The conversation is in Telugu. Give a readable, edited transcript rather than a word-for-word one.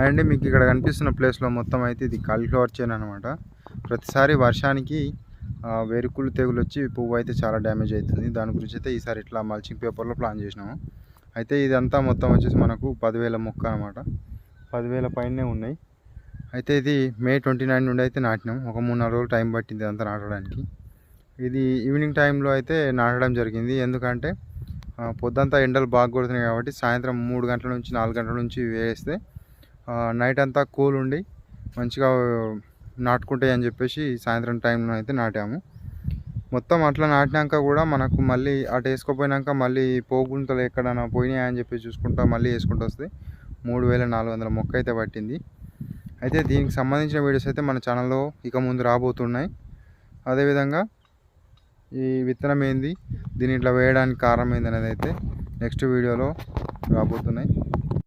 అండి మీకు ఇక్కడ కనిపిస్తున్న ప్లేస్లో మొత్తం అయితే ఇది కాలీఫ్లవర్ చేను అనమాట. ప్రతిసారి వర్షానికి వేరుకుళ్ళు తెగులు వచ్చి పువ్వు అయితే చాలా డ్యామేజ్ అవుతుంది. దాని గురించి అయితే ఈసారి ఇట్లా మల్చింగ్ పేపర్లో ప్లాన్ చేసినాము. అయితే ఇదంతా మొత్తం వచ్చేసి మనకు 10,000 మొక్క అనమాట. 10,000 పైనే ఉన్నాయి. అయితే ఇది మే 29 నుండి అయితే నాటినాం. ఒక 3-4 రోజులు టైం పట్టింది ఇదంతా నాటడానికి. ఇది ఈవినింగ్ టైంలో అయితే నాటడం జరిగింది. ఎందుకంటే పొద్దంతా ఎండలు బాగా కొడుతున్నాయి కాబట్టి సాయంత్రం 3 గంటల నుంచి 4 గంటల నుంచి వేస్తే నైట్ అంతా కూల్ ఉండి మంచిగా నాటుకుంటాయి అని చెప్పేసి సాయంత్రం టైంలో అయితే నాటాము. మొత్తం అట్లా నాటినాక కూడా మనకు మళ్ళీ అటు వేసుకోపోయినాక మళ్ళీ పోగుంతలు ఎక్కడైనా పోయినాయి అని చెప్పి చూసుకుంటా మళ్ళీ వేసుకుంటూ వస్తే 3,400 మొక్క అయితే పట్టింది. అయితే దీనికి సంబంధించిన వీడియోస్ అయితే మన ఛానల్లో ఇక ముందు రాబోతున్నాయి. అదేవిధంగా ఈ విత్తనం ఏంది, దీని ఇట్లా వేయడానికి కారణం ఏంది అనేది అయితే నెక్స్ట్ వీడియోలో రాబోతున్నాయి.